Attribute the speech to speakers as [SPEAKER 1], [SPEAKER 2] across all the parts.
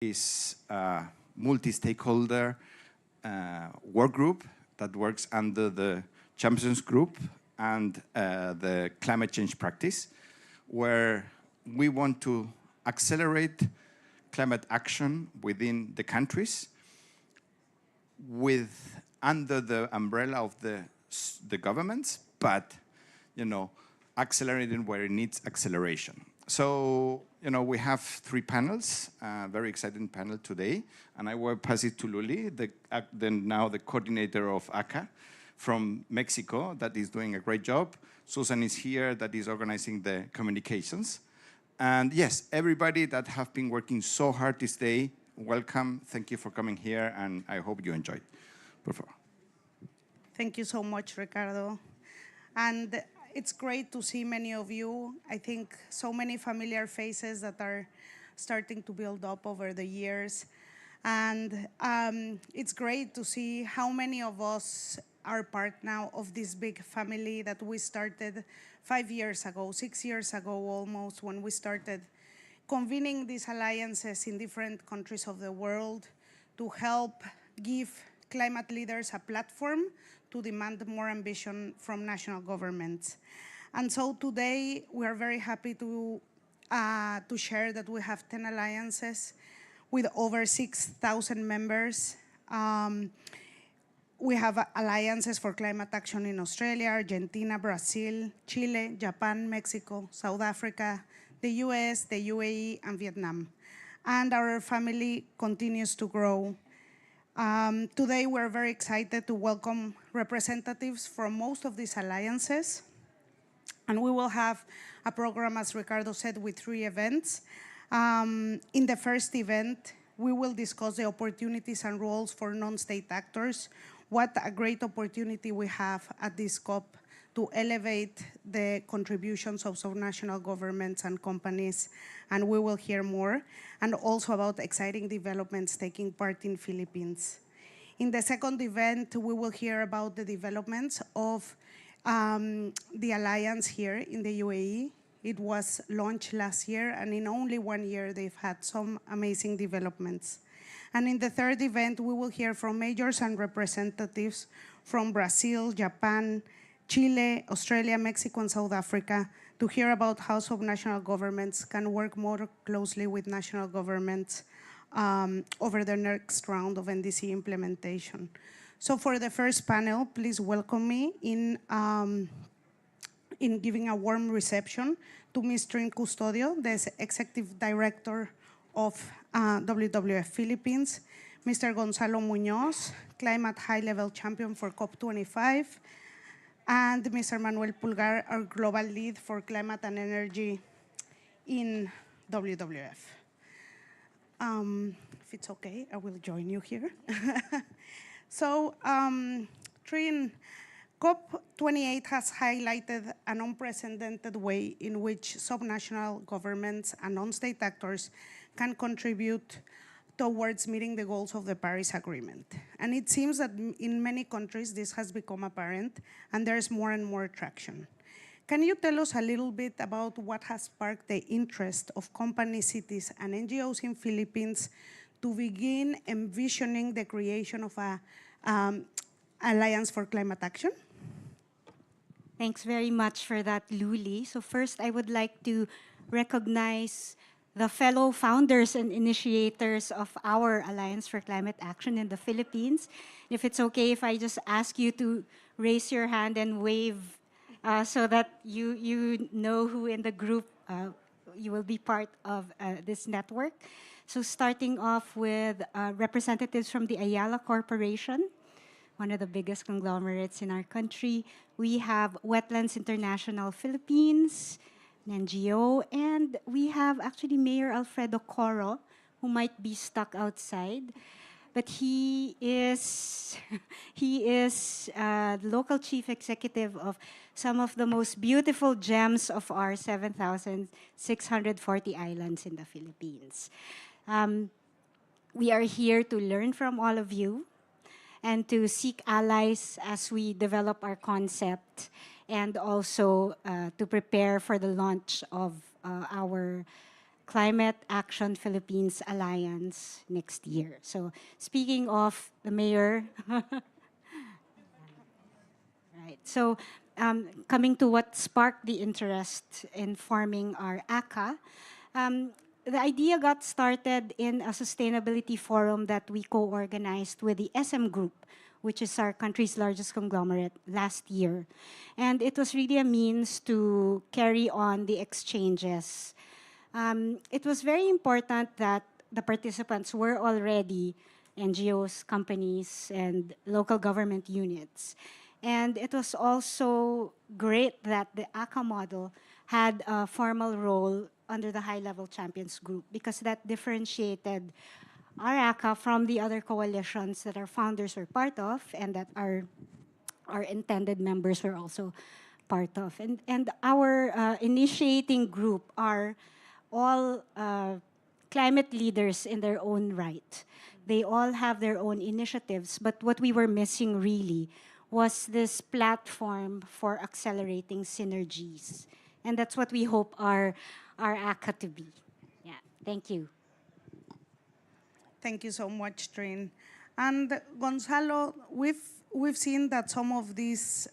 [SPEAKER 1] is a multi-stakeholder work group that works under the Champions Group and the climate change practice, where we want to accelerate climate action within the countries under the umbrella of the governments, but accelerating where it needs acceleration. So, we have 3 panels, very exciting panel today, and I will pass it to Luli, now the coordinator of ACA from Mexico, that is doing a great job. Susan is here, that is organizing the communications. And yes, everybody that have been working so hard this day, welcome, thank you for coming here, and I hope you enjoyed. Por favor.
[SPEAKER 2] Thank you so much, Ricardo. And it's great to see many of you. I think so many familiar faces that are starting to build up over the years. And it's great to see how many of us are part now of this big family that we started 5 years ago, 6 years ago almost, when we started convening these alliances in different countries of the world to help give climate leaders a platform to demand more ambition from national governments. And so today, we are very happy to share that we have 10 alliances with over 6,000 members. We have alliances for climate action in Australia, Argentina, Brazil, Chile, Japan, Mexico, South Africa, the US, the UAE, and Vietnam. And our family continues to grow. Today, we're very excited to welcome representatives from most of these alliances. And we will have a program, as Ricardo said, with 3 events. In the first event, we will discuss the opportunities and roles for non-state actors. What a great opportunity we have at this COP to elevate the contributions of subnational governments and companies, and we will hear more, and also about exciting developments taking part in Philippines. In the second event, we will hear about the developments of the alliance here in the UAE. It was launched last year, and in only 1 year, they've had some amazing developments. And in the third event, we will hear from majors and representatives from Brazil, Japan, Chile, Australia, Mexico, and South Africa to hear about how subnational governments can work more closely with national governments over the next round of NDC implementation. So for the first panel, please welcome me in giving a warm reception to Ms. Trin Custodio, the Executive Director of WWF Philippines, Mr. Gonzalo Muñoz, Climate High-Level Champion for COP25, and Mr. Manuel Pulgar, our Global Lead for Climate and Energy in WWF. If it's okay, I will join you here. So, Trin, COP28 has highlighted an unprecedented way in which subnational governments and non-state actors can contribute towards meeting the goals of the Paris Agreement. And it seems that in many countries, this has become apparent, and there's more and more traction. Can you tell us a little bit about what has sparked the interest of companies, cities, and NGOs in Philippines to begin envisioning the creation of an Alliance for Climate Action?
[SPEAKER 3] Thanks very much for that, Luli. So first, I would like to recognize the fellow founders and initiators of our Alliance for Climate Action in the Philippines. If it's okay if I just ask you to raise your hand and wave so that you know who in the group you will be part of this network. So starting off with representatives from the Ayala Corporation, one of the biggest conglomerates in our country. We have Wetlands International Philippines, an NGO, and we have actually Mayor Alfredo Coro, who might be stuck outside. But he is the local chief executive of some of the most beautiful gems of our 7,640 islands in the Philippines. We are here to learn from all of you and to seek allies as we develop our concept, and also to prepare for the launch of our Climate Action Philippines Alliance next year. So speaking of the mayor, right. So coming to what sparked the interest in forming our ACA, the idea got started in a sustainability forum that we co-organized with the SM Group, which is our country's largest conglomerate, last year. And it was really a means to carry on the exchanges. It was very important that the participants were already NGOs, companies, and local government units. And it was also great that the ACA model had a formal role under the high-level champions group because that differentiated our ACA from the other coalitions that our founders were part of and that our intended members were also part of. And our initiating group are all climate leaders in their own right. They all have their own initiatives, but what we were missing really was this platform for accelerating synergies. And that's what we hope our ACA to be. Yeah, thank you.
[SPEAKER 2] Thank you so much, Trin. And Gonzalo, we've seen that some of these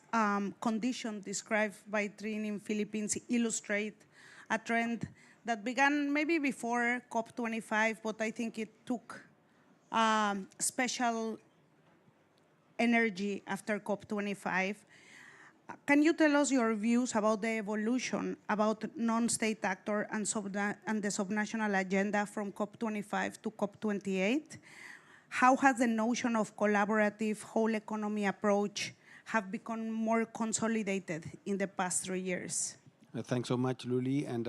[SPEAKER 2] conditions described by Trin in Philippines illustrate a trend that began maybe before COP25, but I think it took special energy after COP25. Can you tell us your views about the evolution about non-state actor and the subnational agenda from COP25 to COP28? How has the notion of collaborative whole economy approach have become more consolidated in the past 3 years?
[SPEAKER 4] Thanks so much, Luli. And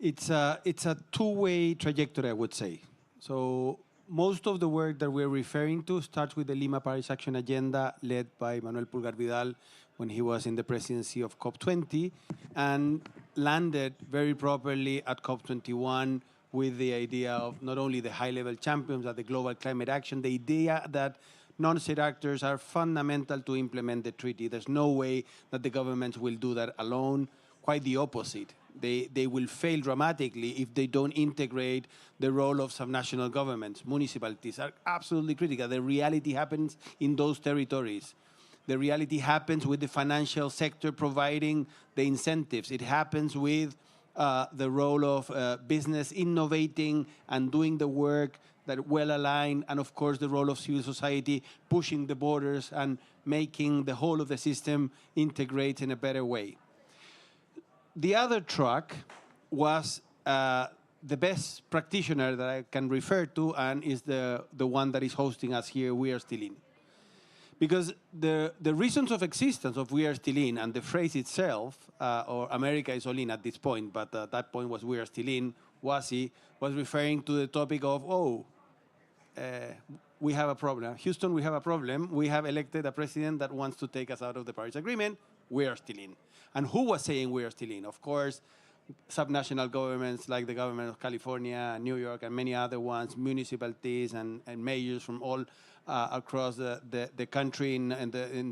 [SPEAKER 4] it's a two-way trajectory, I would say. So most of the work that we're referring to starts with the Lima Paris Action Agenda led by Manuel Pulgar Vidal when he was in the presidency of COP20 and landed very properly at COP21 with the idea of not only the high-level champions at the global climate action, the idea that non-state actors are fundamental to implement the treaty. There's no way that the governments will do that alone. Quite the opposite. They will fail dramatically if they don't integrate the role of subnational governments. Municipalities are absolutely critical. The reality happens in those territories. The reality happens with the financial sector providing the incentives. It happens with the role of business innovating and doing the work that well aligned, and of course the role of civil society pushing the borders and making the whole of the system integrate in a better way. The other track was the best practitioner that I can refer to, and is the one that is hosting us here, We Are Still In. Because the reasons of existence of We Are Still In and the phrase itself, or America is all in at this point, but at that point was We Are Still In, WASI, was referring to the topic of, we have a problem. Houston, we have a problem. We have elected a president that wants to take us out of the Paris Agreement. We are still in. And who was saying we are still in? Of course, subnational governments like the government of California, New York, and many other ones, municipalities and mayors from all across the country in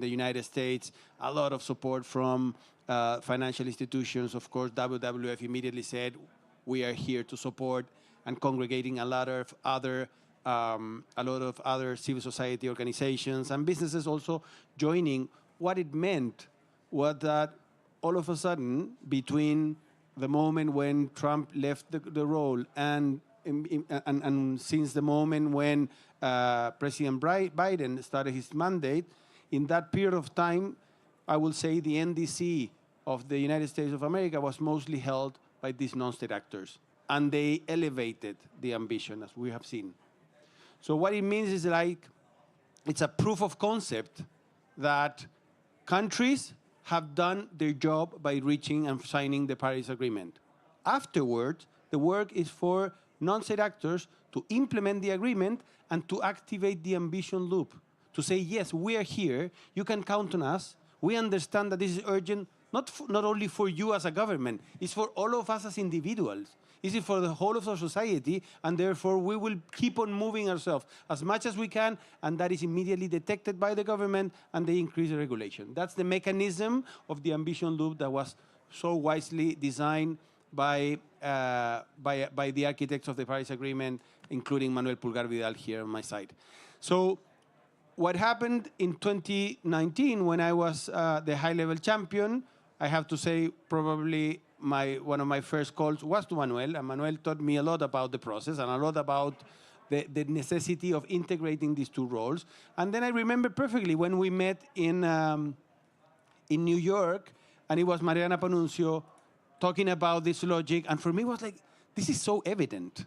[SPEAKER 4] the United States. A lot of support from financial institutions. Of course, WWF immediately said, we are here to support, and congregating a lot of other civil society organizations and businesses also joining. What it meant was that all of a sudden, between the moment when Trump left the role and since the moment when President Biden started his mandate, in that period of time, I will say the NDC of the United States of America was mostly held by these non-state actors. And they elevated the ambition, as we have seen. So what it means is like, it's a proof of concept that countries have done their job by reaching and signing the Paris Agreement. Afterwards, the work is for non-state actors to implement the agreement and to activate the ambition loop. To say, yes, we are here, you can count on us, we understand that this is urgent, not only for you as a government, it's for all of us as individuals. It's for the whole of our society, and therefore we will keep on moving ourselves as much as we can, and that is immediately detected by the government, and they increase the regulation. That's the mechanism of the ambition loop that was so wisely designed by the architects of the Paris Agreement, including Manuel Pulgar Vidal here on my side. So what happened in 2019 when I was the high-level champion, I have to say probably one of my first calls was to Manuel, and Manuel taught me a lot about the process and a lot about the necessity of integrating these two roles. And then I remember perfectly when we met in New York, and it was Mariana Panunzio talking about this logic, and for me it was like, this is so evident.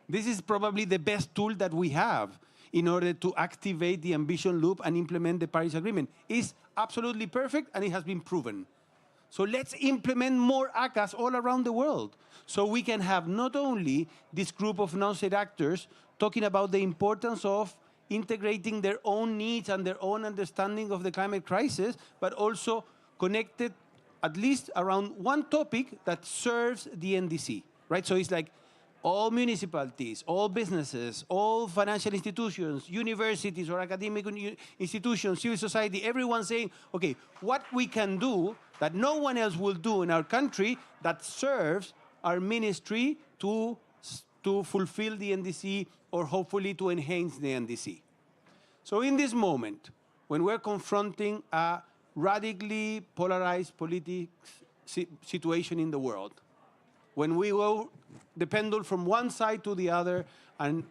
[SPEAKER 4] This is probably the best tool that we have in order to activate the ambition loop and implement the Paris Agreement. It's absolutely perfect, and it has been proven. So let's implement more ACAs all around the world so we can have not only this group of non-state actors talking about the importance of integrating their own needs and their own understanding of the climate crisis, but also connected at least around one topic that serves the NDC, right? So it's like all municipalities, all businesses, all financial institutions, universities or academic institutions, civil society, everyone saying, okay, what we can do that no one else will do in our country that serves our ministry to fulfill the NDC or hopefully to enhance the NDC. So in this moment, when we're confronting a radically polarized politics situation in the world, when we go the pendulum from one side to the other, and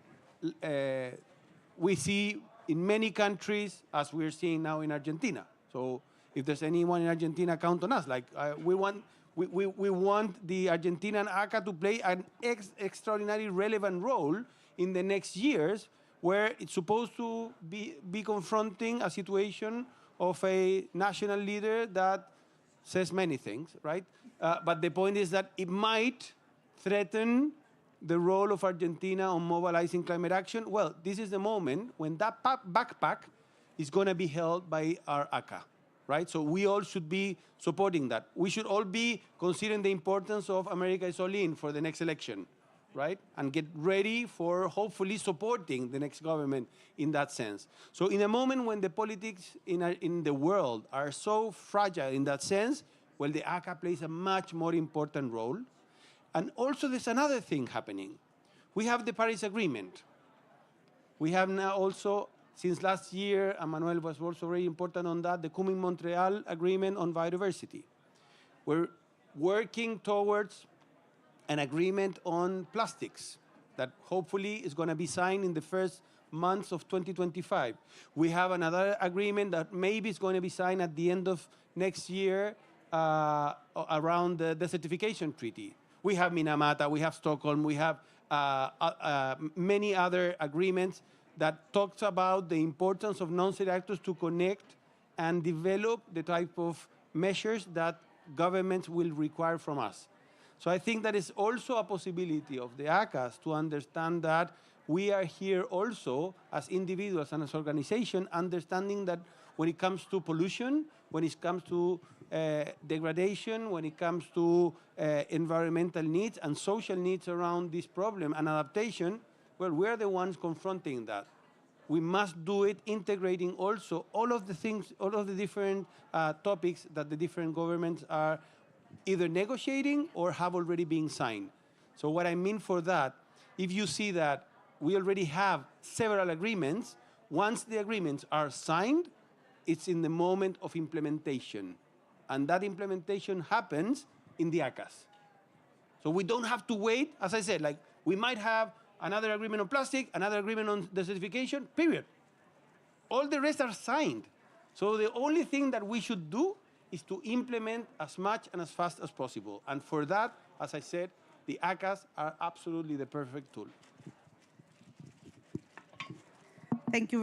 [SPEAKER 4] we see in many countries, as we're seeing now in Argentina. So if there's anyone in Argentina, count on us. Like we want the Argentinian ACA to play an extraordinarily relevant role in the next years, where it's supposed to be confronting a situation of a national leader that says many things, right? But the point is that it might threaten the role of Argentina on mobilizing climate action. Well, this is the moment when that backpack is going to be held by our ACA, right? So we all should be supporting that. We should all be considering the importance of America is all in for the next election, right? And get ready for hopefully supporting the next government in that sense. So in a moment when the politics in the world are so fragile in that sense, well, the ACA plays a much more important role. And also there's another thing happening. We have the Paris Agreement. We have now also, since last year, and Manuel was also very important on that, the Kunming-Montreal Agreement on Biodiversity. We're working towards an agreement on plastics that hopefully is going to be signed in the first months of 2025. We have another agreement that maybe is going to be signed at the end of next year around the desertification treaty. We have Minamata, we have Stockholm, we have many other agreements that talks about the importance of non-state actors to connect and develop the type of measures that governments will require from us. So I think that is also a possibility of the ACAs to understand that we are here also as individuals and as organizations, understanding that when it comes to pollution, when it comes to degradation, when it comes to environmental needs and social needs around this problem and adaptation, well, we're the ones confronting that. We must do it integrating also all of the things, all of the different topics that the different governments are either negotiating or have already been signed. So what I mean for that, if you see that we already have several agreements, once the agreements are signed, it's in the moment of implementation. And that implementation happens in the ACAs. So we don't have to wait. As I said, like we might have another agreement on plastic, another agreement on desertification, period. All the rest are signed. So the only thing that we should do is to implement as much and as fast as possible. And for that, as I said, the ACAs are absolutely the perfect tool.
[SPEAKER 2] Thank you.